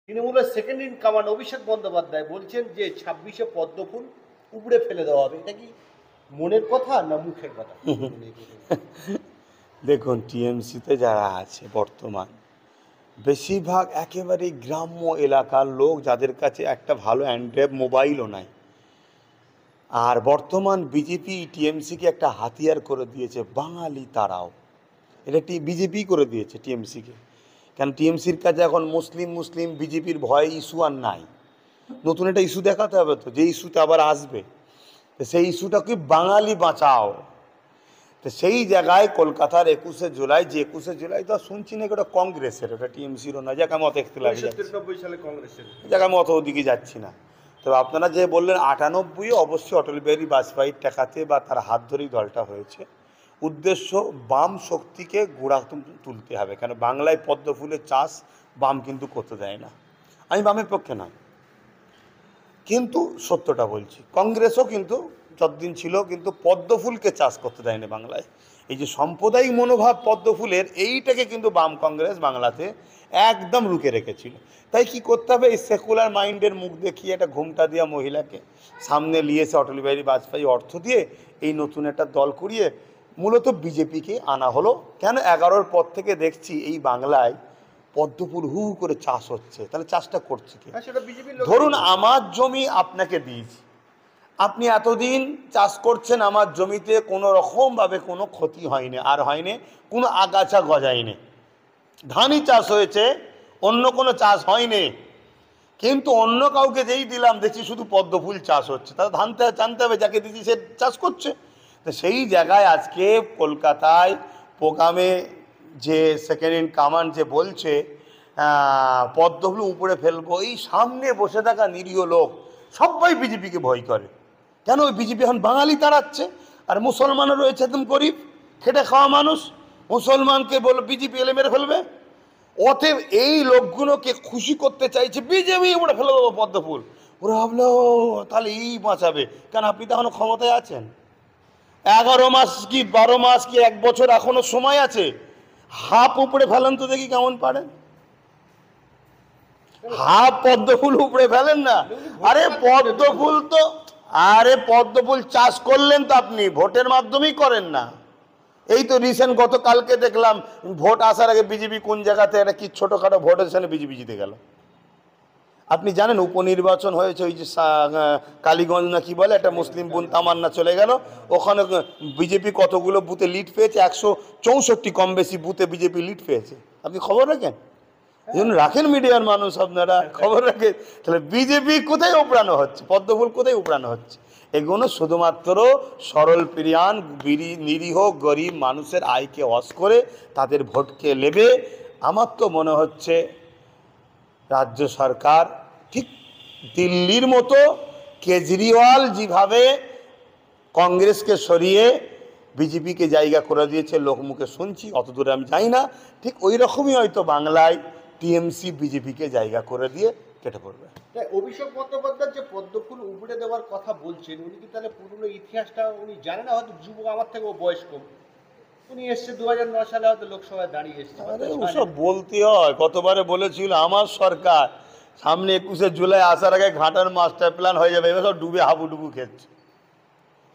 তৃণমূলের second in command Abhishek Bandyopadhyay বলছেন যে 26-এ পদ্মফুল উপড়ে ফেলে দেওয়া হবে। এটা কি মনের কথা না মুখের কথা? দেখুন, টিএমসিতে যারা আছে বর্তমান বেশিরভাগ একেবারে গ্রাম্য এলাকার লোক, যাদের কাছে একটা ভালো অ্যান্ড্রয়েড মোবাইলও নাই। আর বর্তমান বিজেপি টিএমসিকে একটা হাতিয়ার করে দিয়েছে, বাঙালি তারাও। এটা বিজেপি করে দিয়েছে টিএমসিকে। কেন, টিএমসির কাছে এখন মুসলিম মুসলিম বিজেপির ভয়ে ইস্যু আর নাই। নতুন একটা ইস্যু দেখাতে হবে, তো যে ইস্যুতে আবার আসবে, তো সেই ইস্যুটা কি বাঙালি বাঁচাও। তো সেই জায়গায় কলকাতার 21শে জুলাই, যে 21শে জুলাই তো শুনছি না ওটা কংগ্রেসের, ওটা টিএমসিরও না, যাকে আমি অত ইখতিলাফি যাচ্ছি, 1993 সালে কংগ্রেসের, যাকে আমি অত ওদিকে যাচ্ছি না। তবে আপনারা যে বললেন 98-এ অবশ্যই অটল বিহারী বাজপেয়ীর টাকাতে বা তার হাত ধরেই দলটা হয়েছে। উদ্দেশ্য বাম শক্তিকে গোড়া তুলতে হবে, কেন বাংলায় পদ্ম ফুলের চাষ বাম কিন্তু করতে দেয় না। আমি বামের পক্ষে নয়, কিন্তু সত্যটা বলছি, কংগ্রেসও কিন্তু যতদিন ছিল কিন্তু পদ্মফুলকে চাষ করতে দেয়নি বাংলায়। এই যে সাম্প্রদায়িক মনোভাব পদ্মফুলের, এইটাকে কিন্তু বাম কংগ্রেস বাংলাতে একদম রুখে রেখেছিল। তাই কি করতে হবে, এই সেকুলার মাইন্ডের মুখ দেখিয়ে একটা ঘুমটা দেওয়া মহিলাকে সামনে নিয়ে এসে অটল বিহারী বাজপেয়ী অর্থ দিয়ে এই নতুন একটা দল করিয়ে মূলত বিজেপিকে আনা হলো। কেন 11-র পর থেকে দেখছি এই বাংলায় পদ্মফুল হু হু করে চাষ হচ্ছে, তাহলে চাষটা করছে কি? ধরুন আমার জমি আপনাকে দিয়েছি, আপনি এতদিন চাষ করছেন, আমার জমিতে কোনো রকমভাবে কোনো ক্ষতি হয়নি, আর হয়নি কোনো আগাছা গজায়নি, ধানই চাষ হয়েছে, অন্য কোনো চাষ হয়নি। কিন্তু অন্য কাউকে যেই দিলাম দেখছি শুধু পদ্মফুল চাষ হচ্ছে, তাহলে জানতে হবে যাকে দিচ্ছি সে চাষ করছে। তো সেই জায়গায় আজকে কলকাতায় প্রোগ্রামে যে সেকেন্ড ইন কমান্ড যে বলছে পদ্মফুল উপরে ফেলবো, এই সামনে বসে থাকা নিরীহ লোক সবাই বিজেপিকে ভয় করে। কেন, ওই বিজেপি এখন বাঙালি তাড়াচ্ছে, আর মুসলমানও রয়েছে একদম গরিব খেটে খাওয়া মানুষ, মুসলমানকে বল বিজেপি এলে মেরে ফেলবে। অতএব এই লোকগুলোকে খুশি করতে চাইছে বিজেপি, ওরা ফেলে দেবো পদ্মফুল। ওরা ভাবলো তাহলে এই বাঁচাবে, কেন আপনি তো এখনো ক্ষমতায় আছেন, 11 মাস কি 12 মাস কি 1 বছর এখনো সময় আছে, হাফ উপরে ফেলেন তো দেখি কেমন পারেন। হাফ পদ্মফুল উপরে ফেলেন না। আরে পদ্মফুল তো, আরে পদ্মফুল চাষ করলেন তো আপনি ভোটের মাধ্যমেই করেন না। এই তো রিসেন্ট গতকালকে দেখলাম ভোট আসার আগে বিজেপি কোন জায়গাতে একটা কি ছোটোখাটো ভোটের সামনে বিজেপি জিতে গেল। আপনি জানেন উপনির্বাচন হয়েছে ওই যে কালীগঞ্জ না কি বলে, একটা মুসলিম বোন তামান্না চলে গেল, ওখানে বিজেপি কতগুলো বুথে লিড পেয়েছে, 164 কম বেশি বুথে বিজেপি লিড পেয়েছে। আপনি খবর রাখেন, এই জন্য রাখেন মিডিয়ার মানুষ, আপনারা খবর রাখেন। তাহলে বিজেপি কোথায় উপড়ানো হচ্ছে, পদ্মফুল কোথায় উপড়ানো হচ্ছে? এগুলো শুধুমাত্র সরল প্রিয়ান নিরীহ গরিব মানুষের আয়কে ওয়াশ করে তাদের ভোটকে নেবে। আমার তো মনে হচ্ছে রাজ্য সরকার ঠিক দিল্লির মতো কেজরিওয়াল যেভাবে কংগ্রেসকে সরিয়ে বিজেপিকে জায়গা করে দিয়েছে, লোকমুখে শুনছি, অত দূরে আমি যাই না, ঠিক ওই রকমই হয়তো বাংলায় টিএমসি বিজেপিকে জায়গা করে দিয়ে কেটে পড়বে। অভিষেক বন্দ্যোপাধ্যায় যে পদ্মফুল উপড়ে দেওয়ার কথা বলছেন, উনি কি তাহলে পুরনো ইতিহাসটা উনি জানেন না? হয়তো যুবক, আমার থেকেও বয়স কম, উনি এসছে 2009 সালে, হয়তো লোকসভায় দাঁড়িয়ে এসছে। ওসব বলতে হয়, কতবারে বলেছিল আমার সরকার সামনে 21শে জুলাই আসার আগে ঘাটার মাস্টার প্ল্যান হয়ে যাবে, এবার সব ডুবে হাবুডুবু খেচ্ছে,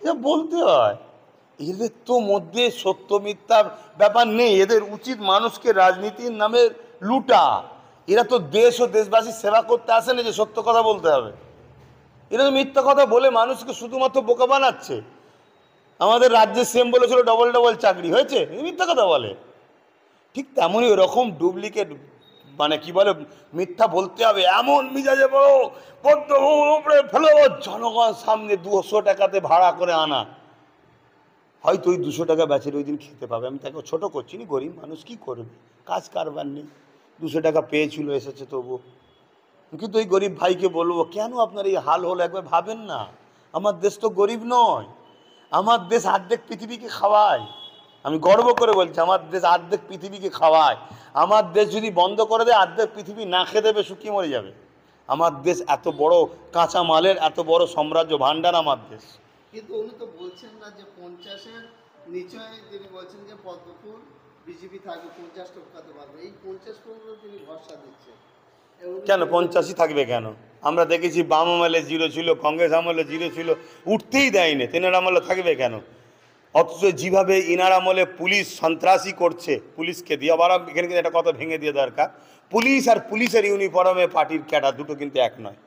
এসব বলতে হয়। এদের তো মধ্যে সত্য মিথ্যার ব্যাপার নেই, এদের উচিত মানুষকে রাজনীতির নামে লুটা। এরা তো দেশ ও দেশবাসীর সেবা করতে আসে না যে সত্য কথা বলতে হবে। এরা তো মিথ্যা কথা বলে মানুষকে শুধুমাত্র বোকা বানাচ্ছে। আমাদের রাজ্যে সিএম বলেছিল ডবল ডবল চাকরি হয়েছে, মিথ্যা কথা বলে। ঠিক তেমনই ওরকম ডুপ্লিকেট মানে কি বলে মিথ্যা বলতে হবে, এমন মিজাজে বলো পদ্মফুল উপরে ফেলো, জনগণ সামনে 200 টাকাতে ভাড়া করে আনা, হয়তো ওই 200 টাকা বেচের ওই দিন খেতে পাবে। আমি তাকে ছোটো করছি না, গরিব মানুষ কী করবে, কাজ কারবার নেই, 200 টাকা পেয়েছিল এসেছে তবু। কিন্তু ওই গরিব ভাইকে বলবো কেন আপনার এই হাল হলো, একবার ভাবেন না। আমার দেশ তো গরিব নয়, আমার দেশ অর্ধেক পৃথিবীকে খাওয়ায়। আমি গর্ব করে বলছি আমার দেশ অর্ধেক পৃথিবীকে খাওয়ায়। আমার দেশ যদি বন্ধ করে দেয় অর্ধেক পৃথিবী না খেয়ে দেবে, শুকিয়ে মরে যাবে। আমার দেশ এত বড় কাঁচা মালের এত বড় সাম্রাজ্য ভাণ্ডার আমার দেশ। কিন্তু উনি তো বলছেন না যে 50-এর নিচে, তিনি বলছেন যে পদ্মফুল বিজেপি থাকবে 50 টপকাতে পারবে, এই 50 পর্যন্ত তিনি ভরসা দিচ্ছেন। কেন 85 থাকবে কেন? আমরা দেখেছি বাম আমলে 0 ছিল, কংগ্রেস আমলে 0 ছিল, উঠতেই দেয়নি। তেনার আমলে থাকবে কেন? অথচ যেভাবে ইনার আমলে পুলিশ সন্ত্রাসী করছে, পুলিশকে দিয়ে আবার এখানে কিন্তু একটা কথা ভেঙে দিয়ে দরকার, পুলিশ আর পুলিশের ইউনিফর্মে পার্টির ক্যাডার দুটো কিন্তু এক নয়।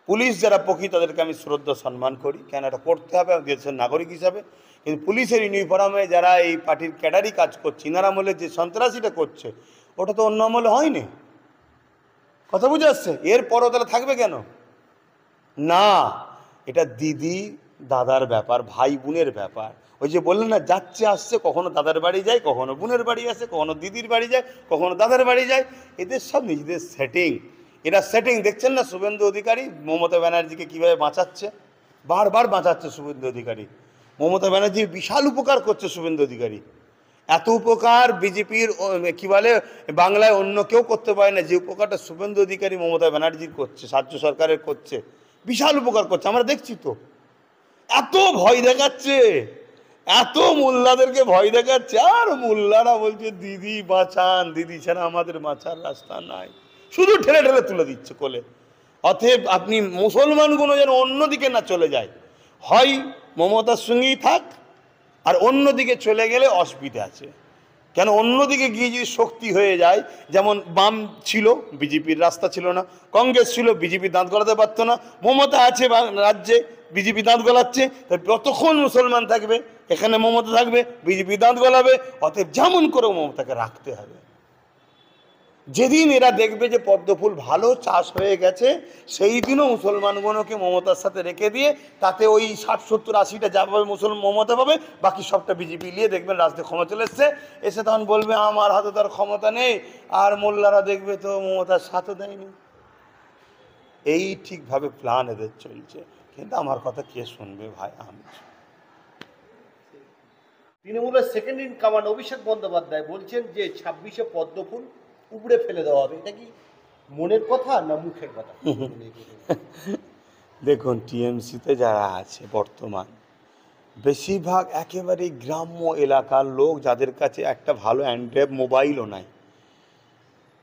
পুলিশ যারা পক্ষী তাদেরকে আমি শ্রদ্ধা সম্মান করি, কেন এটা করতে হবে দেশের নাগরিক হিসাবে। কিন্তু পুলিশের ইউনিফর্মে যারা এই পার্টির ক্যাডারই কাজ করছে, ইনার আমলে যে সন্ত্রাসীটা করছে ওটা তো অন্য আমলে হয়নি। কথা বুঝে আসছে? এরপরও তাহলে থাকবে কেন? না, এটা দিদি দাদার ব্যাপার, ভাই বোনের ব্যাপার। ওই যে বললেন না, যাচ্ছে আসছে, কখনো দাদার বাড়ি যায়, কখনো বোনের বাড়ি আসে, কখনো দিদির বাড়ি যায়, কখনো দাদার বাড়ি যায়। এদের সব নিজেদের সেটিং। এরা সেটিং দেখছেন না, শুভেন্দু অধিকারী মমতা ব্যানার্জিকে কীভাবে বাঁচাচ্ছে, বারবার বাঁচাচ্ছে শুভেন্দু অধিকারী। মমতা ব্যানার্জির বিশাল উপকার করছে শুভেন্দু অধিকারী। এত উপকার বিজেপির কি বলে বাংলায় অন্য কেউ করতে পারে না যে উপকারটা শুভেন্দু অধিকারী মমতা ব্যানার্জির করছে, রাজ্য সরকারের করছে। বিশাল উপকার করছে, আমরা দেখছি তো। এত ভয় দেখাচ্ছে, এত মোল্লাদেরকে ভয় দেখাচ্ছে, আর মোল্লারা বলছে দিদি বাঁচান, দিদি ছাড়া আমাদের বাঁচার রাস্তা নাই, শুধু ঠেলে ঠেলে তুলে দিচ্ছে কোলে। অতএব আপনি মুসলমানগুলো যেন অন্যদিকে না চলে যায়, হয় মমতার সঙ্গেই থাক, আর অন্যদিকে চলে গেলে অসুবিধা আছে। কেন অন্যদিকে গিয়ে যদি শক্তি হয়ে যায়, যেমন বাম ছিল, বিজেপির রাস্তা ছিল না, কংগ্রেস ছিল, বিজেপি দাঁত গলাতে পারতো না, মমতা আছে রাজ্যে, বিজেপি দাঁত গলাচ্ছে, তাই যতক্ষণ মুসলমান থাকবে এখানে মমতা থাকবে, বিজেপি দাঁত গলাবে। অতএব যেমন করে মমতাকে রাখতে হবে। যেদিন এরা দেখবে যে পদ্মফুল ভালো চাষ হয়ে গেছে, সেই দিনও মুসলমানগুলোকে মমতার সাথে রেখে দিয়ে তাতে ওই 60-70-80টা যা পাবে মমতা পাবে, বাকি সবটা বিজেপি নিয়ে দেখবেন রাজনীতি ক্ষমতা চলে এসছে, এসে তখন বলবে আমার হাতে তার ক্ষমতা নেই, আর মোল্লারা দেখবে তো মমতার সাথে দেয়নি। এই ঠিকভাবে প্ল্যান এদের চলছে, কিন্তু আমার কথা কে শুনবে ভাই? আমি তৃণমূলের second in command Abhishek Bandyopadhyay বলছেন যে 26-এ পদ্মফুল উপড়ে ফেলে দেওয়া হবে। এটা কি মনের কথা না মুখের কথা? দেখুন, টিএমসিতে যারা আছে বর্তমান বেশিরভাগ একেবারে গ্রাম্য এলাকার লোক, যাদের কাছে একটা ভালো অ্যান্ড্রয়েড মোবাইলও নাই।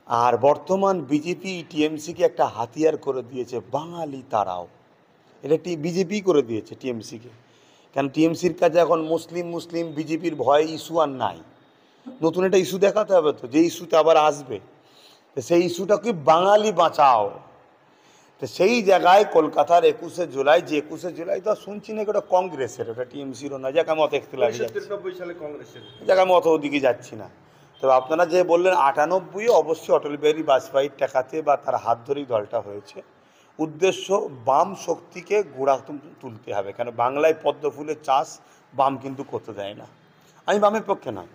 আর বর্তমান বিজেপি টিএমসিকে একটা হাতিয়ার করে দিয়েছে, বাঙালি তারাও। এটা বিজেপি করে দিয়েছে টিএমসিকে। কেন টিএমসির কাছে এখন মুসলিম বিজেপির ভয় ইস্যু আর নাই। নতুন একটা ইস্যু দেখাতে হবে তো, যে ইস্যুতে আবার আসবে, তো সেই ইস্যুটা কি বাঙালি বাঁচাও। তো সেই জায়গায় কলকাতার 21শে জুলাই, যে 21শে জুলাই তো শুনছি না ওটা কংগ্রেসের, ওটা টিএমসিরও না, যাকে আমি অত ইখতিলাফ 1993 সালে কংগ্রেসের, যাকে আমি অত ওদিকে যাচ্ছি না। তবে আপনারা যে বললেন 98 অবশ্যই অটল বিহারী বাজপেয়ীর টাকাতে বা তার হাত ধরেই দলটা হয়েছে। উদ্দেশ্য বাম শক্তিকে গোড়া তুলতে হবে। কেন বাংলায় পদ্মফুলের চাষ বাম কিন্তু করতে দেয় না। আমি বামের পক্ষে নয়,